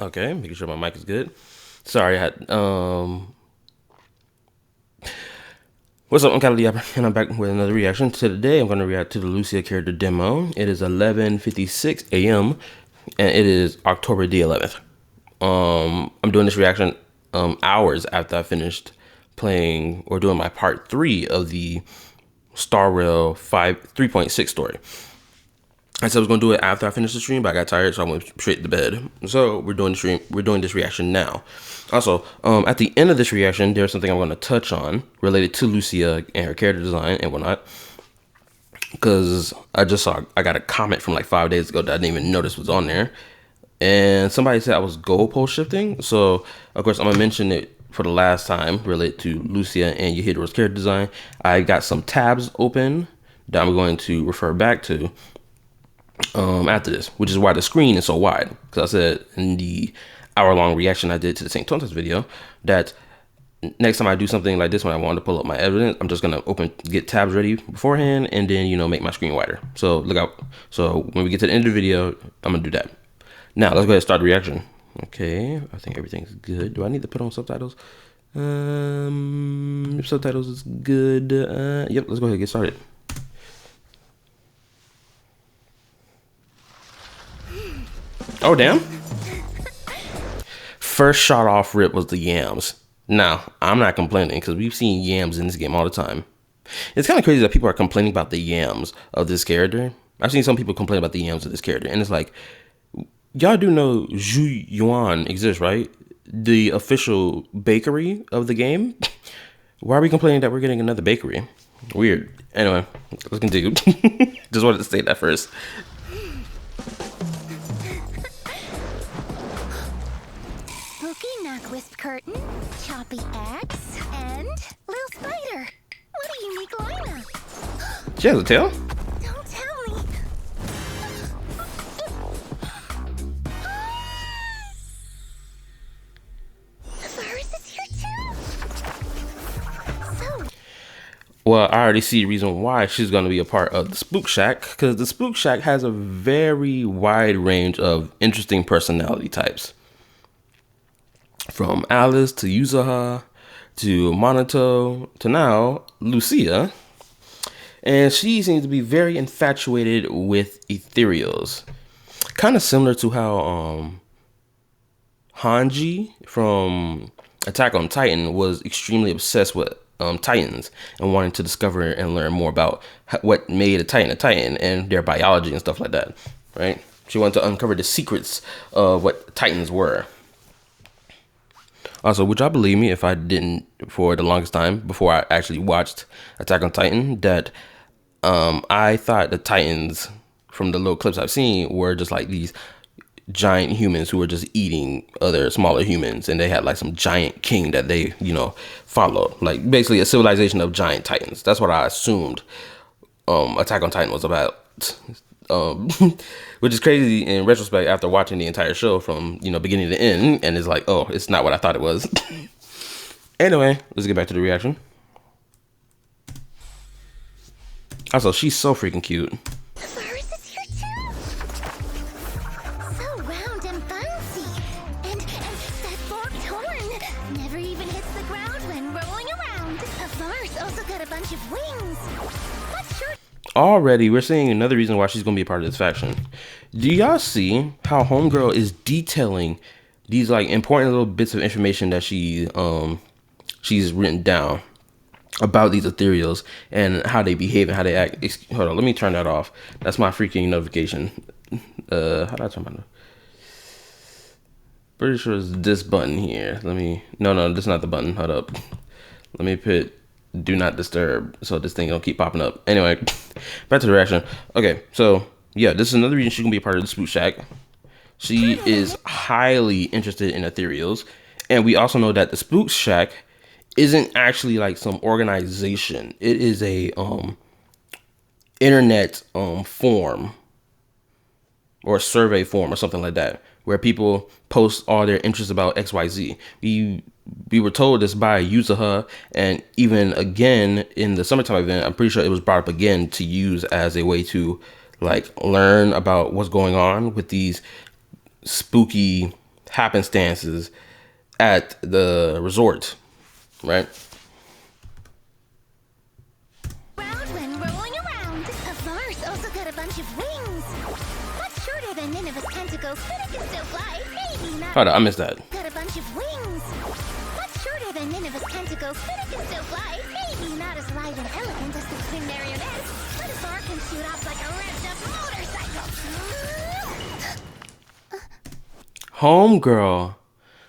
Okay, making sure my mic is good. Sorry, I had what's up, I'm KallaTheYapper, and I'm back with another reaction. Today I'm gonna react to the Lucia character demo. It is 11:56 a.m. and it is October the 11th. I'm doing this reaction hours after I finished playing or doing my part 3 of the Star Rail 3.6 story. I said I was gonna do it after I finished the stream, but I got tired, so I went straight to bed. So we're doing the stream. We're doing this reaction now. Also, at the end of this reaction, there's something I'm gonna touch on related to Lucia and her character design and whatnot. Because I got a comment from like 5 days ago that I didn't even notice was on there, and somebody said I was goalpost shifting. So of course I'm gonna mention it for the last time related to Lucia and Ethereals character design. I got some tabs open that I'm going to refer back to after this, which is why the screen is so wide. Because I said in the hour-long reaction I did to the St. Tontas video that next time I do something like this, when I want to pull up my evidence, I'm just gonna get tabs ready beforehand, and then make my screen wider. So look out. So when we get to the end of the video, I'm gonna do that. Now let's go ahead and start the reaction. Okay, I think everything's good. Do I need to put on subtitles? If subtitles is good. Yep. Let's go ahead and get started. Oh, damn. First shot off rip was the yams. Now, I'm not complaining because we've seen yams in this game all the time. It's kind of crazy that people are complaining about the yams of this character. I've seen some people complain about the yams of this character, and it's like, y'all do know Zhu Yuan exists, right? The official bakery of the game. Why are we complaining that we're getting another bakery? Weird. Anyway, let's continue. Just wanted to state that first. Wisp curtain, choppy axe, and little spider. What a unique lineup. She has a tail? Don't tell me. Virus is here too. So. Well, I already see a reason why she's going to be a part of the Spook Shack, because the Spook Shack has a very wide range of interesting personality types. From Alice to Yuzaha to Monato to now Lucia, and she seems to be very infatuated with Ethereals, kind of similar to how Hanji from Attack on Titan was extremely obsessed with Titans and wanting to discover and learn more about what made a Titan and their biology and stuff like that. Right? She wanted to uncover the secrets of what Titans were. Also, would y'all believe me if I didn't, for the longest time, before I actually watched Attack on Titan, that I thought the Titans, from the little clips I've seen, were just like these giant humans who were just eating other smaller humans, and they had like some giant king that they, followed. Like, basically a civilization of giant Titans. That's what I assumed Attack on Titan was about. Which is crazy in retrospect after watching the entire show from beginning to end, and it's like, oh, it's not what I thought it was. Anyway, let's get back to the reaction. Also, she's so freaking cute. The virus is here too. So round and bouncy, and that forked horn never even hits the ground when rolling around. A virus also got a bunch of wings. What's sure. Already, we're seeing another reason why she's going to be a part of this faction. Do y'all see how Homegirl is detailing these like important little bits of information that she's written down about these Ethereals and how they behave and how they act? Hold on, let me turn that off. That's my freaking notification. How do I turn my notification? Pretty sure it's this button here. No, this is not the button. Hold up. Let me put do not disturb so this thing don't keep popping up. Anyway, back to the reaction. Okay, so yeah, this is another reason she's gonna be a part of the Spook Shack. She is highly interested in Ethereals, and we also know that the Spook Shack isn't actually like some organization. It is a internet form or survey form or something like that, where people post all their interests about XYZ. We were told this by Yuzaha, and even again in the summertime event, I'm pretty sure it was brought up again to use as a way to like learn about what's going on with these spooky happenstances at the resort, right? Round when rolling around. A Mars also got a bunch of wings. Much shorter than Nineveh's tentacles, but it can still fly. Maybe not. Hold on, I missed that. Got a bunch of wings. Much shorter than Nineveh's tentacles, but it can still fly. Maybe not as light and elegant as the twin marionettes, but a bar can shoot off like a revved up motorcycle. Homegirl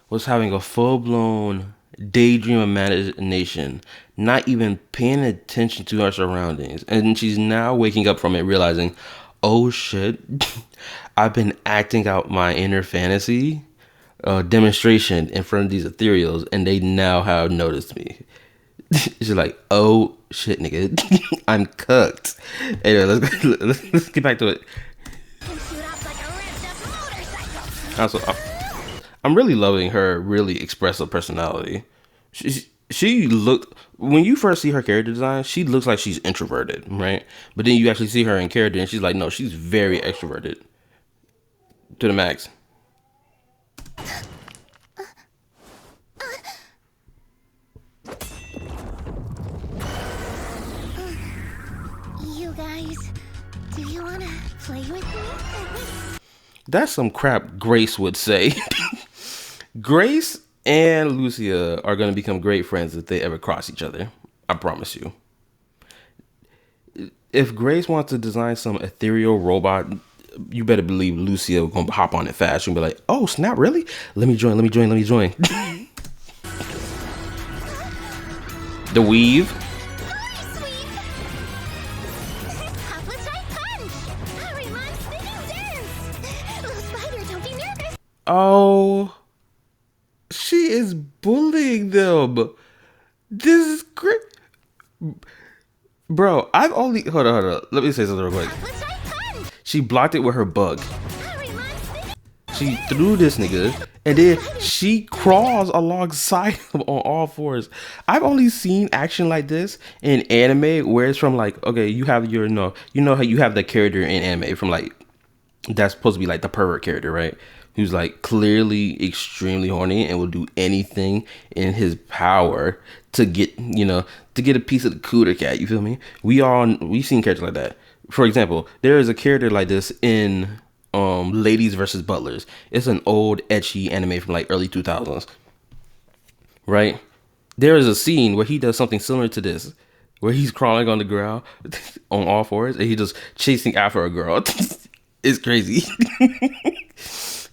was having a full-blown daydream imagination, not even paying attention to her surroundings. And she's now waking up from it, realizing, oh shit, I've been acting out my inner fantasy demonstration in front of these Ethereals, and they now have noticed me. She's like, oh shit, nigga, I'm cooked. Anyway, let's get back to it. Can shoot off like a revved up motorcycle. Also, I'm really loving her really expressive personality. She looked, when you first see her character design, she looks like she's introverted, right? But then you actually see her in character and she's like, no, she's very extroverted to the max. You guys, do you wanna play with me? That's some crap Grace would say. Grace and Lucia are going to become great friends if they ever cross each other. I promise you. If Grace wants to design some ethereal robot, you better believe Lucia is going to hop on it fast. She'll be like, oh, snap, really? Let me join. The weave. Oh, she is bullying them. This is great. Bro, I've only... Hold on. Let me say something real quick. She blocked it with her bug. She threw this nigga, and then she crawls alongside him on all fours. I've only seen action like this in anime where it's from like, okay, you have your, no, you know how you have the character in anime from like, that's supposed to be like the pervert character, right? Who's like clearly extremely horny and will do anything in his power to get, you know, to get a piece of the cooter cat. You feel me? We've seen characters like that. For example, there is a character like this in Ladies versus Butlers. It's an old ecchi anime from like early 2000s, right? There is a scene where he does something similar to this, where he's crawling on the ground on all fours and he just chasing after a girl. It's crazy.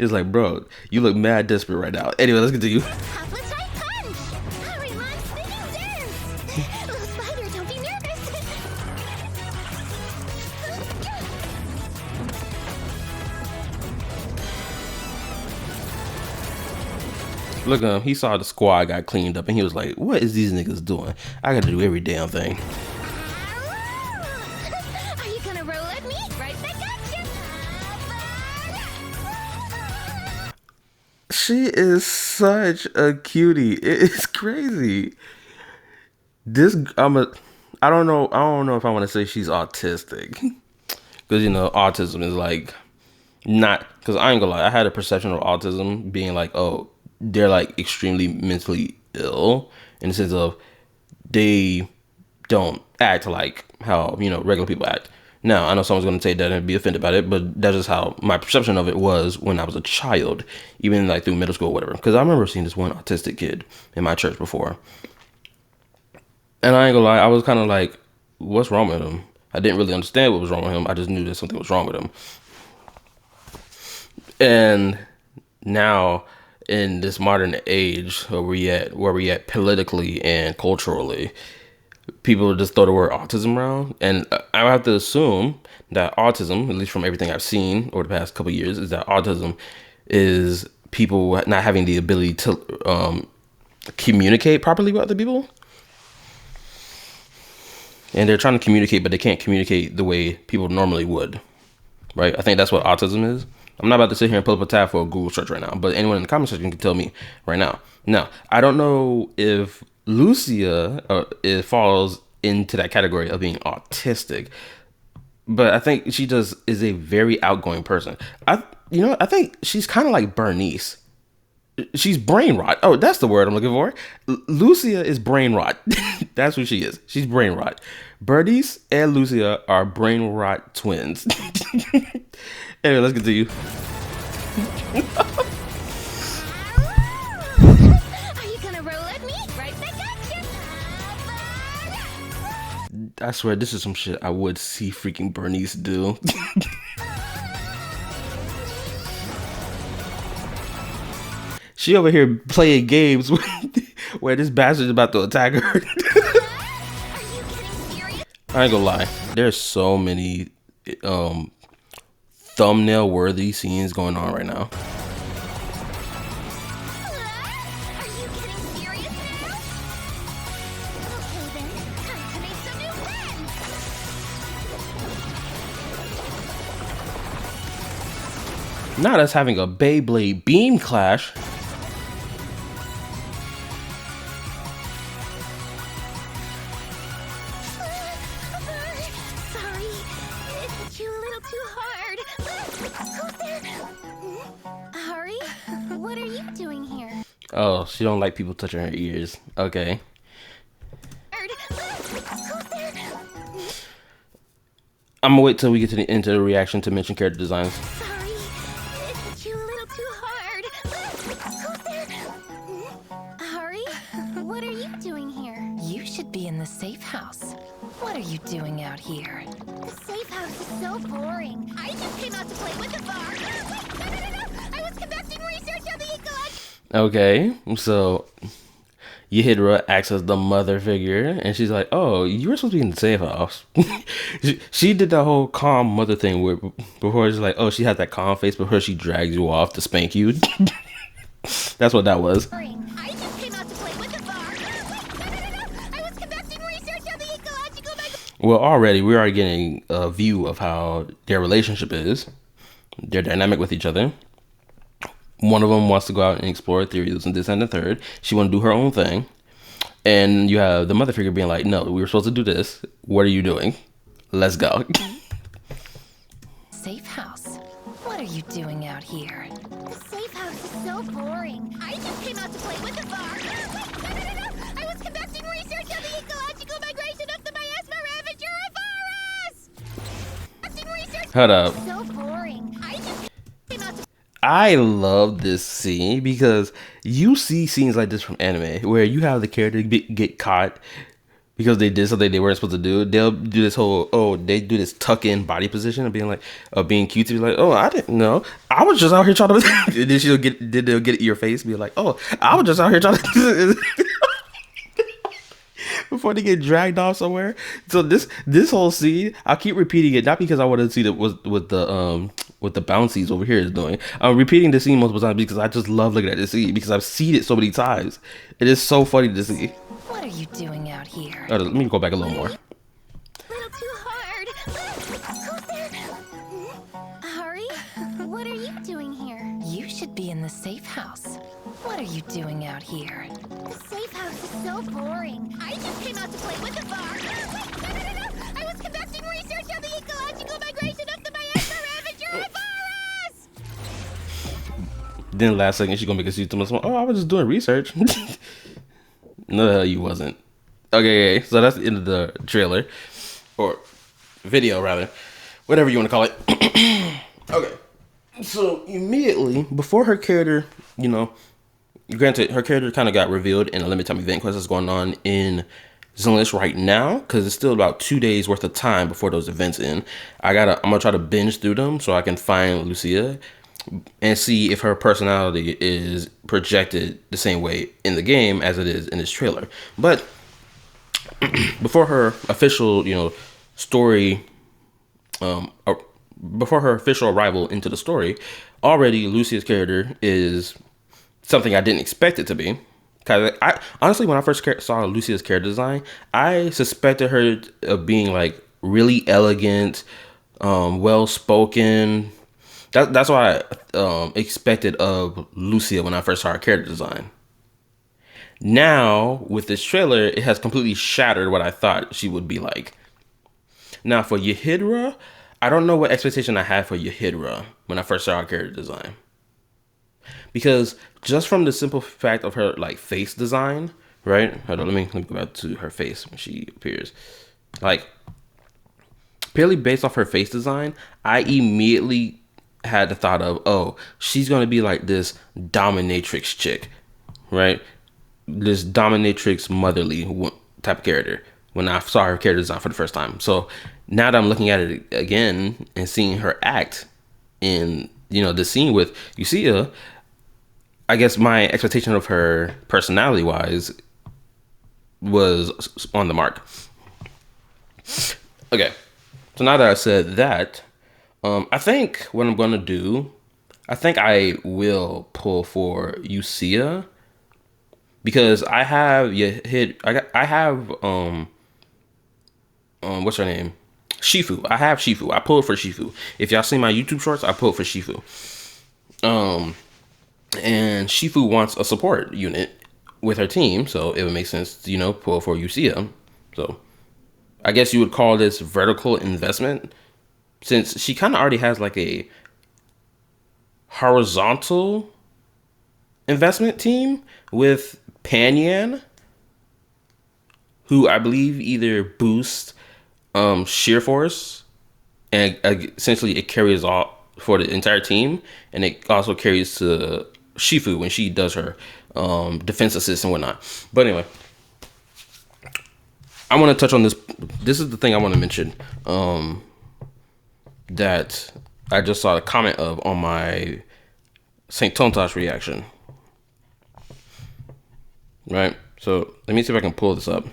It's like, bro, you look mad desperate right now. Anyway, let's continue. Look at him. He saw the squad got cleaned up and he was like, what is these niggas doing? I gotta do every damn thing. Are you gonna roll at me? Right back at you. She is such a cutie. It is crazy. I don't know if I want to say she's autistic. Because, you know, autism is like not, because I ain't gonna lie, I had a perception of autism being like, oh, they're like extremely mentally ill in the sense of they don't act like how, you know, regular people act. Now, I know someone's going to say that and be offended about it, but that's just how my perception of it was when I was a child, even like through middle school or whatever. Because I remember seeing this one autistic kid in my church before. And I ain't gonna lie, I was kind of like, what's wrong with him? I didn't really understand what was wrong with him. I just knew that something was wrong with him. And now, in this modern age where we at politically and culturally, people just throw the word autism around, and I have to assume that autism, at least from everything I've seen over the past couple of years, is that autism is people not having the ability to communicate properly with other people, and they're trying to communicate, but they can't communicate the way people normally would, right? I think that's what autism is. I'm not about to sit here and pull up a tab for a Google search right now, but anyone in the comment section can tell me right now. Now, I don't know if Lucia it falls into that category of being autistic, but I think she just is a very outgoing person. I think she's kind of like Bernice. She's brain rot. Oh, that's the word I'm looking for. Lucia is brain rot. That's who she is. She's brain rot. Bernice and Lucia are brain rot twins. Anyway, let's continue. Are you gonna roll at me? Right back at you. I swear, this is some shit I would see freaking Bernice do. She over here playing games where this bastard's about to attack her. Are you getting serious? I ain't gonna lie. There's so many thumbnail worthy scenes going on right now. Are you getting serious now? Okay then, time to make some new friends. Not us having a Beyblade beam clash. Sorry, it hit you a little too hard. Hari, what are you doing here? Oh, she don't like people touching her ears. Okay. I'm gonna wait till we get to the end of the reaction to mention character designs. Sorry, it hit you a little too hard. Hari, what are you doing here? You should be in the safe house. What are you doing out here? The safe house is so boring. I just came out to play with the bar. No. I was conducting research on the ecological. Okay, so Yahidra acts as the mother figure, and she's like, "Oh, you were supposed to be in the safe house." she did that whole calm mother thing where before she's like, "Oh, she had that calm face before she drags you off to spank you." That's what that was. I just came out to play with the bar. No. I was conducting research on the ecological. Well, already we are getting a view of how their relationship is. They're dynamic with each other. One of them wants to go out and explore Ethereals and this and the third. She want to do her own thing. And you have the mother figure being like, no, we were supposed to do this. What are you doing? Let's go. Safe house. What are you doing out here? The safe house is so boring. I just came out to play with the bar. No. I was conducting research on the ecological migration of the miasma ravager Conducting research. Hold up. So boring. I just came out to. I love this scene because you see scenes like this from anime where you have the character get caught because they did something they weren't supposed to do. They'll do this whole, they do this tuck in body position of being like, being cute to be like, oh, I didn't know. I was just out here trying to, and then they'll get it in your face, be like, oh, I was just out here trying to, before they get dragged off somewhere. So this whole scene, I'll keep repeating it, not because I want to see what the bouncies over here is doing. I'm repeating the scene multiple times because I just love looking at this scene because I've seen it so many times. It is so funny to see. What are you doing out here? Let me go back a little more. Little too hard. Hari, what are you doing here? You should be in the safe house. What are you doing out here? The safe house is so boring. I just came out to play with the bar. No. I was conducting research on the ecological migration of the miasma ravager Then last second she's gonna make a see to myself. Oh, I was just doing research. No, the hell you wasn't. Okay, so that's the end of the trailer. Or video, rather. Whatever you want to call it. Okay. So, immediately, before her character, granted, her character kind of got revealed in a limited time event quest that's going on in Zenless right now, because it's still about 2 days worth of time before those events end. I'm gonna try to binge through them so I can find Lucia and see if her personality is projected the same way in the game as it is in this trailer. But before her official, story, before her official arrival into the story, already Lucia's character is something I didn't expect it to be. Cause I honestly, when I first saw Lucia's character design, I suspected her of being like really elegant, well-spoken. That's what I expected of Lucia when I first saw her character design. Now, with this trailer, it has completely shattered what I thought she would be like. Now, for Yahidra, I don't know what expectation I had for Yahidra when I first saw her character design. because just from the simple fact of her like face design, right? Hold on, let me go back to her face when she appears. Like purely based off her face design, I immediately had the thought of, oh, she's gonna be like this dominatrix chick, right? This dominatrix motherly type of character when I saw her character design for the first time. So now that I'm looking at it again and seeing her act in, you know, the scene with Lucia, I guess my expectation of her personality wise was on the mark. Okay, so now that I said that, I think what I'm gonna do, I think I will pull for Lucia because I have I have what's her name? Shifu. I have Shifu. I pulled for Shifu. If y'all see my YouTube shorts, I pulled for Shifu. And Shifu wants a support unit with her team, so it would make sense to, you know, pull for Lucia. So I guess you would call this vertical investment, since she kind of already has like a horizontal investment team with Panyan, who I believe either boosts sheer force, and essentially it carries all for the entire team, and it also carries to Shifu when she does her defense assist and whatnot. But anyway, I want to touch on this. This is the thing I want to mention that I just saw a comment of on my Saint Tonta's reaction. Right? So let me see if I can pull this up.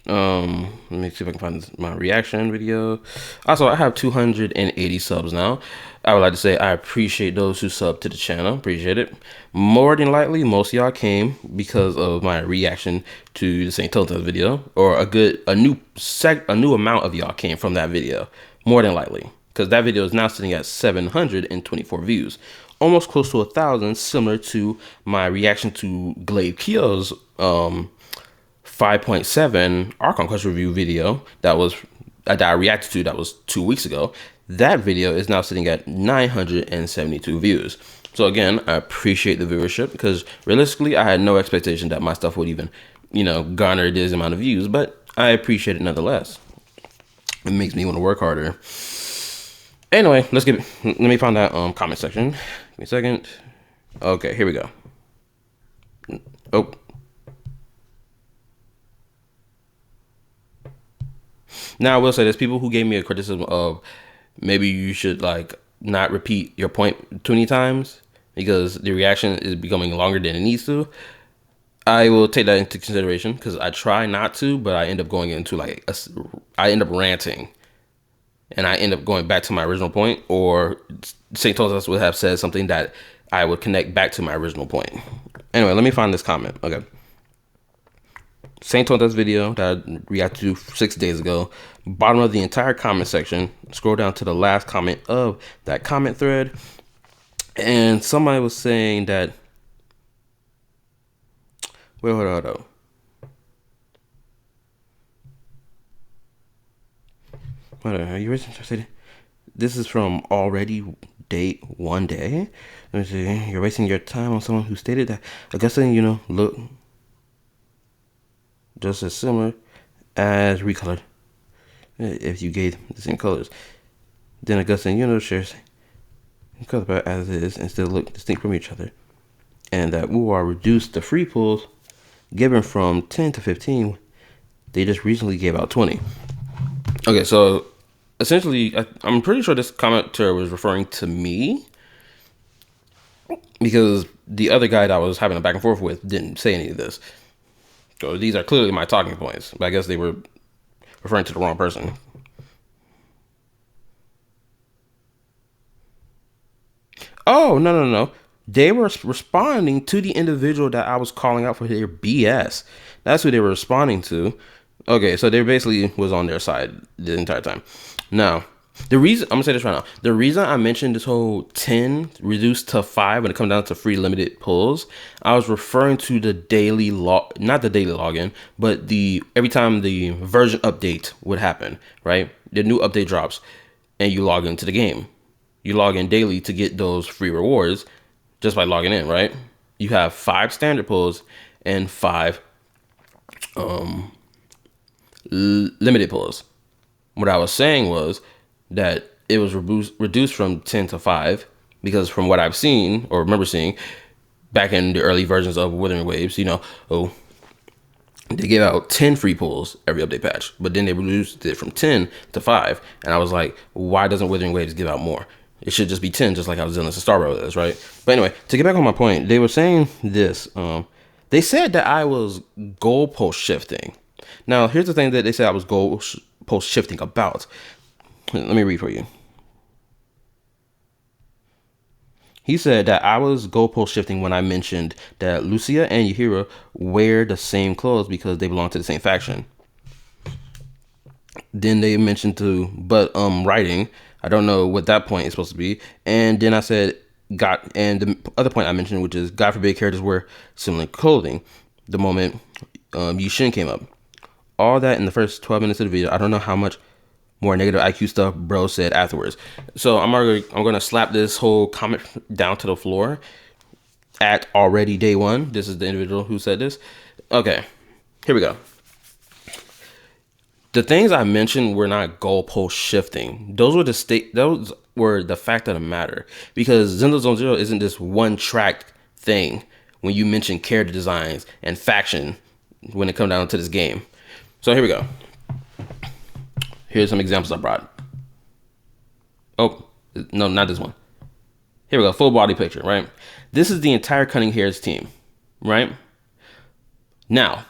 Let me see if I can find my reaction video. Also, I have 280 subs now. I would like to say I appreciate those who sub to the channel. Appreciate it. More than likely, most of y'all came because of my reaction to the Saint Tonta's video, or a new amount of y'all came from that video. More than likely, because that video is now sitting at 724 views, almost close to 1,000, similar to my reaction to Glaive Kyo's 5.7 Archon Quest review video that I reacted to, that was 2 weeks ago. That video is now sitting at 972 views. So again, I appreciate the viewership, because realistically, I had no expectation that my stuff would even, you know, garner this amount of views, but I appreciate it nonetheless. It makes me want to work harder. Anyway, let me find that comment section. Give me a second. Okay, here we go. Oh. Now I will say there's people who gave me a criticism of maybe you should like not repeat your point too many times because the reaction is becoming longer than it needs to. I will take that into consideration because I try not to, but I end up going into like I end up ranting, and I end up going back to my original point, or St. Thomas would have said something that I would connect back to my original point. Anyway, let me find this comment. Okay. Saint Tonta's video that I reacted to 6 days ago. Bottom of the entire comment section. Scroll down to the last comment of that comment thread. And somebody was saying that... Wait, hold on. Are you interested? This is from already date 1 day. Let me see. You're wasting your time on someone who stated that Augustine, you know, look just as similar as recolored. If you gave the same colors, then Augustine, you know, shares color palette as is and still look distinct from each other. And that Wuar reduced the free pulls given from 10 to 15. They just recently gave out 20. Okay, so essentially, I'm pretty sure this commenter was referring to me, because the other guy that I was having a back and forth with didn't say any of this. So these are clearly my talking points, but I guess they were referring to the wrong person. Oh, no. They were responding to the individual that I was calling out for their BS. That's who they were responding to. Okay, so they basically was on their side the entire time. Now, the reason, I'm gonna say this right now. The reason I mentioned this whole 10 reduced to 5 when it comes down to free limited pulls, I was referring to the daily not the daily login, but every time the version update would happen, right? The new update drops and you log into the game. You log in daily to get those free rewards just by logging in, right? You have 5 standard pulls and 5 limited pulls. What I was saying was that it was reduced from 10 to 5 because from what I've seen or remember seeing back in the early versions of Withering Waves, they gave out 10 free pulls every update patch, but then they reduced it from 10 to 5. And I was like, why doesn't Withering Waves give out more? It should just be 10, just like how Zenless and Star Rail is, right? But anyway, to get back on my point, they were saying this. They said that I was goalpost shifting. Now, here's the thing that they said I was goalpost shifting about. Let me read for you. He said that I was goalpost shifting when I mentioned that Lucia and Yahira wear the same clothes because they belong to the same faction. Then they mentioned writing. I don't know what that point is supposed to be. And then I said, and the other point I mentioned, which is God forbid characters wear similar clothing. The moment Yushin came up. All that in the first 12 minutes of the video. I don't know how much more negative IQ stuff bro said afterwards. So I'm gonna slap this whole comment down to the floor at already day one. This is the individual who said this. Okay, here we go. The things I mentioned were not goalpost shifting. Those were the fact of the matter. Because Zenless Zone Zero isn't this one track thing when you mention character designs and faction when it comes down to this game. So here we go. Here's some examples I brought. Oh, no, not this one. Here we go, full body picture, right? This is the entire Cunning Hairs team, right? Now,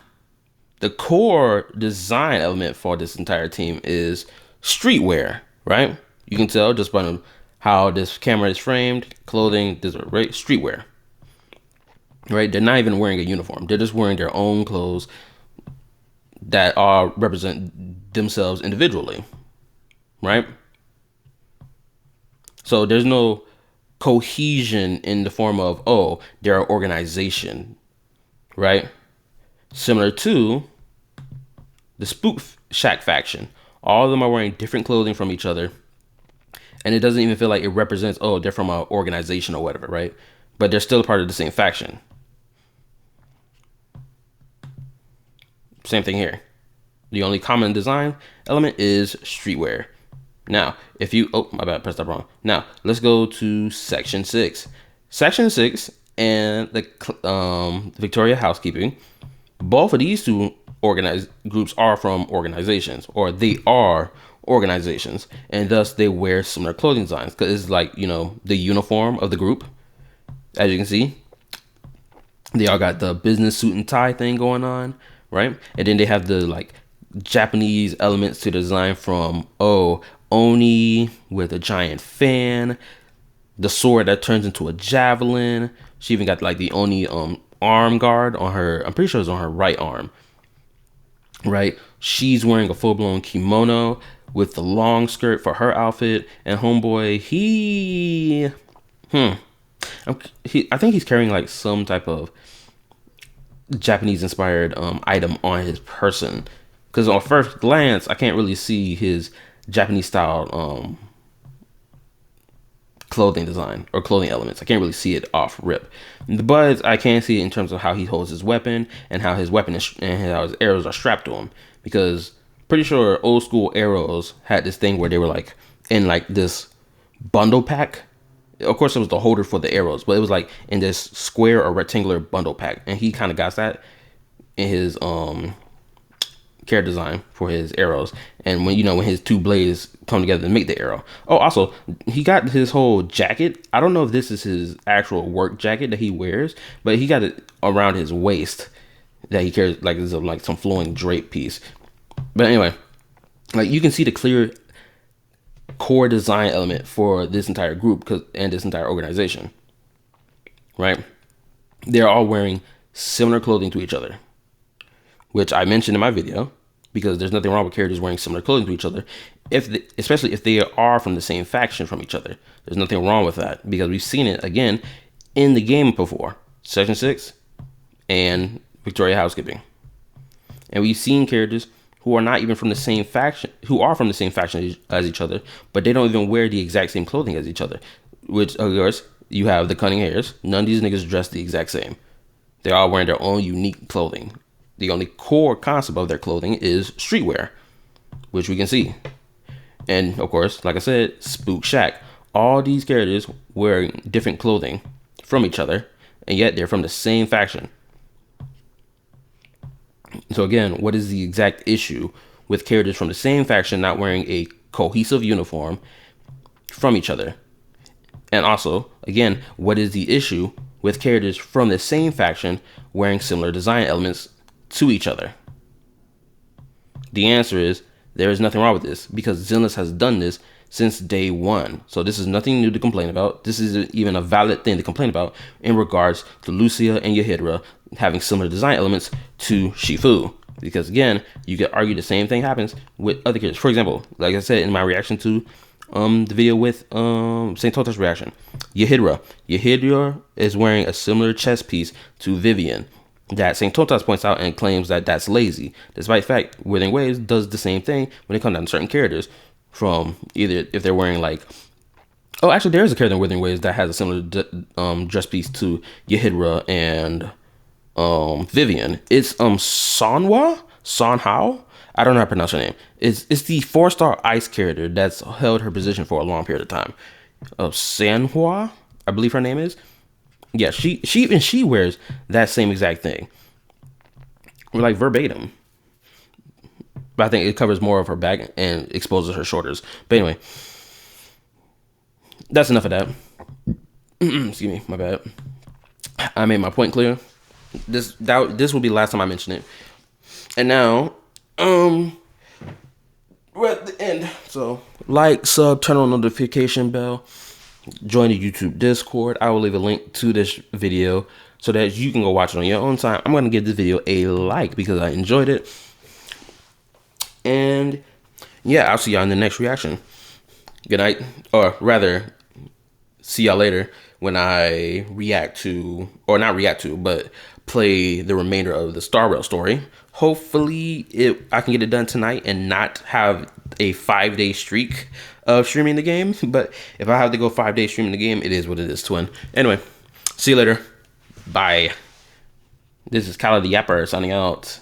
the core design element for this entire team is streetwear, right? You can tell just by how this camera is framed, clothing, this right, streetwear, right? They're not even wearing a uniform. They're just wearing their own clothes that are represent themselves individually, right? So there's no cohesion in the form of, oh, they're an organization, right? Similar to the Spook Shack faction. All of them are wearing different clothing from each other. And it doesn't even feel like it represents, oh, they're from an organization or whatever, right? But they're still a part of the same faction. Same thing here. The only common design element is streetwear. Now, my bad, pressed that wrong. Now, let's go to Section 6. Section 6 and the Victoria Housekeeping, both of these two organized groups are from organizations, or they are organizations, and thus they wear similar clothing designs because it's like, the uniform of the group. As you can see, they all got the business suit and tie thing going on, right? And then they have the Japanese elements to the design from Oni with a giant fan, the sword that turns into a javelin. She even got the Oni arm guard on her. I'm pretty sure it's on her right arm, right? She's wearing a full-blown kimono with the long skirt for her outfit. And homeboy, I think he's carrying some type of Japanese inspired item on his person, because on first glance I can't really see his Japanese style clothing design or clothing elements. I can't really see it off rip, but I can see it in terms of how he holds his weapon and how his weapon is and how his arrows are strapped to him, because pretty sure old school arrows had this thing where they were in this bundle pack. Of course, it was the holder for the arrows, but it was in this square or rectangular bundle pack, and he kind of got that in his character design for his arrows. And when his two blades come together to make the arrow. Oh, also, he got his whole jacket. I don't know if this is his actual work jacket that he wears, but he got it around his waist that he carries some flowing drape piece. But anyway, you can see the clear core design element for this entire group and this entire organization, right? They're all wearing similar clothing to each other, which I mentioned in my video, because there's nothing wrong with characters wearing similar clothing to each other, especially if they are from the same faction from each other. There's nothing wrong with that, because we've seen it again in the game before, Section 6 and Victoria Housekeeping. And we've seen characters who are not even from the same faction, who are from the same faction as each other, but they don't even wear the exact same clothing as each other. Which, of course, you have the cunning hairs. None of these niggas dress the exact same. They're all wearing their own unique clothing. The only core concept of their clothing is streetwear, which we can see. And, of course, like I said, Spook Shack. All these characters wearing different clothing from each other, and yet they're from the same faction. So again, what is the exact issue with characters from the same faction not wearing a cohesive uniform from each other? And also, again, what is the issue with characters from the same faction wearing similar design elements to each other? The answer is there is nothing wrong with this, because Zenless has done this since day one. So this is nothing new to complain about. This isn't even a valid thing to complain about in regards to Lucia and Echidna having similar design elements to Shifu. Because again, you could argue the same thing happens with other characters. For example, like I said in my reaction to the video with Saint Tota's reaction, Echidna is wearing a similar chest piece to Vivian that Saint Totas points out and claims that that's lazy, despite the fact Withering Waves does the same thing when it comes down to certain characters. From either if they're wearing like, oh, actually there is a character in Withering Waves that has a similar dress piece to Echidna and Vivian. It's Sanhao. I don't know how to pronounce her name. It's the 4-star ice character that's held her position for a long period of time. Sanhua, I believe her name is. Yeah, she wears that same exact thing, like verbatim. But I think it covers more of her back and exposes her shoulders. But anyway, that's enough of that. Excuse me, my bad. I made my point clear. This will be the last time I mention it. And now, we're at the end. So, like, sub, turn on notification bell, join the YouTube Discord. I will leave a link to this video so that you can go watch it on your own time. I'm going to give this video a like because I enjoyed it. And yeah, I'll see y'all in the next reaction. Good night. Or rather, see y'all later when I react to, or not react to, but play the remainder of the Star Rail story. Hopefully I can get it done tonight and not have a 5-day streak of streaming the game. But if I have to go 5 days streaming the game, it is what it is, twin. Anyway, see you later. Bye. This is KallaTheYapper signing out.